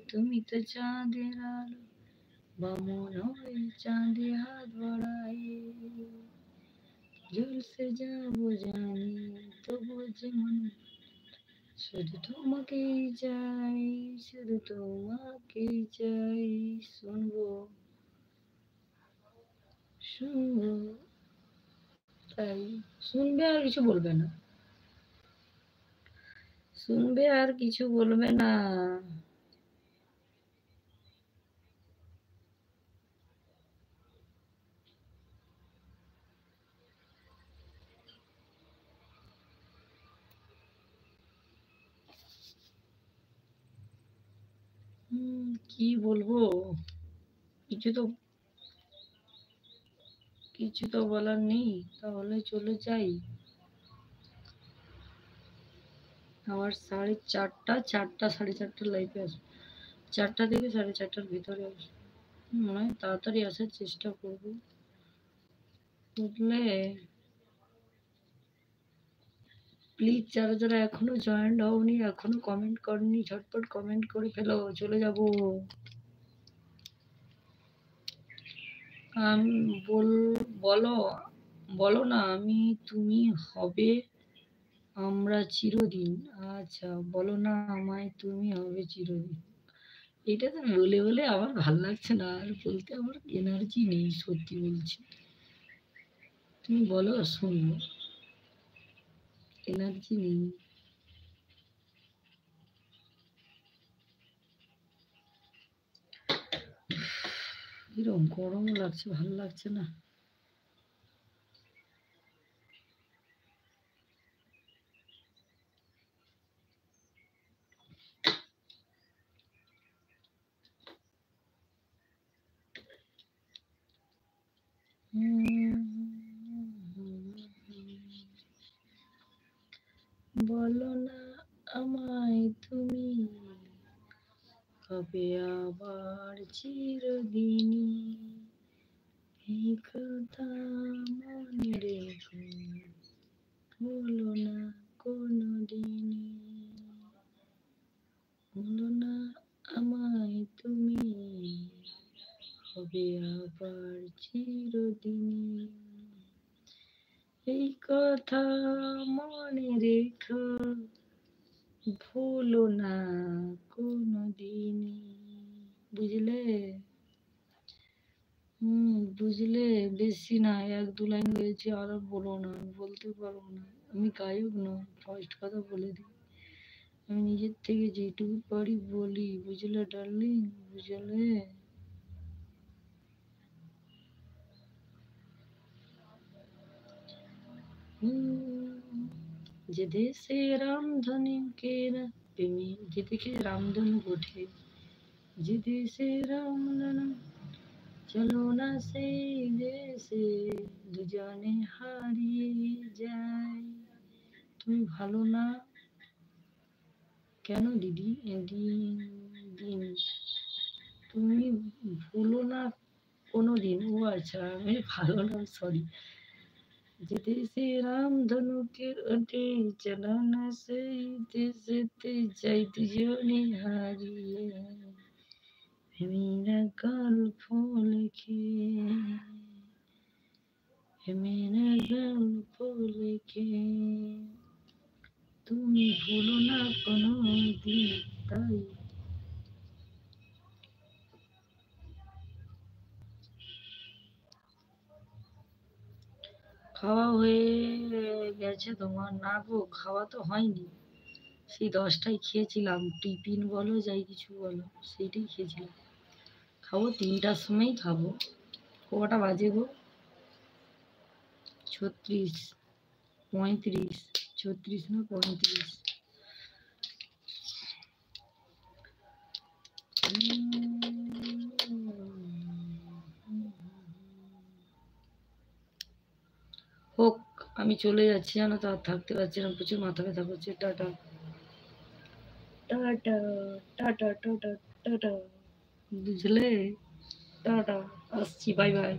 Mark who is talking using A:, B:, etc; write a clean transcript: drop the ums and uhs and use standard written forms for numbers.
A: তুমি তো চাঁদের আলো, বামন হয়ে চাঁদে হাত বাড়াই, ঝলসে যাবো জানি তবু যে মনে শুধু তোমাকেই চাই, শুধু তোমাকেই চাই। শুনবো শুনবো, তাই শুনবে আর কিছু বলবে না, শুনবে আর কিছু বলবে না। কি বলবো, কিছু তো কিছু তো বলার নেই, তাহলে চলে যাই। আমার 4:30 4:30 লাইফে আসবে, 4টা থেকে 4:30 ভিতরে আসবে, মনে হয় তাড়াতাড়ি আসার চেষ্টা করবো, বুঝলে। প্লিজ যারা যারা এখনো জয়েন্ট হওনি, এখনো কমেন্ট করনি, ঝটপট কমেন্ট করে ফেলো, চলে যাব। বলো, বলো না, আমি তুমি হবে আমরা চিরদিন। আচ্ছা বলো না, আমায় তুমি হবে চিরদিন। এটা তো বলে বলে আমার ভাল লাগছে না, আর বলতে আমার এনার্জি নেই, সত্যি বলছি। তুমি বলো, শুনবো, এনার্জি নেই। এরকম গরম লাগছে, ভাল লাগছে না। বলো না আমায় তুমি হবে আবার চিরদিনই, এই কথা মনে রেখো, বলো না কোনদিনই, বলো না আমায় তুমি হবে আবার চিরদিনই, এই কথা মনে রেখো, ভুলো না কোনদিনই, বুঝলে। বুঝলে, বেশি না, 1-2 লাইন গেয়েছি, আর বলো না, আমি বলতে পারবো না, আমি গায়ক নই, ফার্স্ট কথা বলে দিই। আমি নিজের থেকে যেটুকু পারি বলি, বুঝলে ডার্লিং, বুঝলে। যে দেশে রামধনু কেরা প্রেমী, যেদিকে রামধনু ওঠে, যে দেশে রামধনু, চলো না সেই দেশে দুজনে হারিয়ে যায়। তুমি ভালো না কেন দিদি, দিন দিন তুমি ভুলো না কোনোদিন। ও আচ্ছা, আমি ভালো না, সরি। যে দেশে রামধনুকের ওঠে, চলো না সেই দেশেতে যাই দুজনে হারিয়ে, মেরা গল্প লিখে, মেরা গল্প লিখে, তুমি ভুলো না কোনো দিন, তাই। খাওয়া হয়ে গেছে তোমার? না গো, খাওয়া তো হয়নি, সেই 10টায় খেয়েছিলাম, টিফিন বলো যাই কিছু বলো, সেইটাই খেয়েছিলাম। খাবো 3টার সময়ই খাবো। কটা বাজে গো? 36, 35, 36 না 35। হোক, আমি চলে যাচ্ছি, জানো তো আর থাকতে পারছি না, প্রচুর মাথা ব্যথা করছে। Tata tata tata tata tata, বুঝলে, টাটা, আসছি, বাই বাই।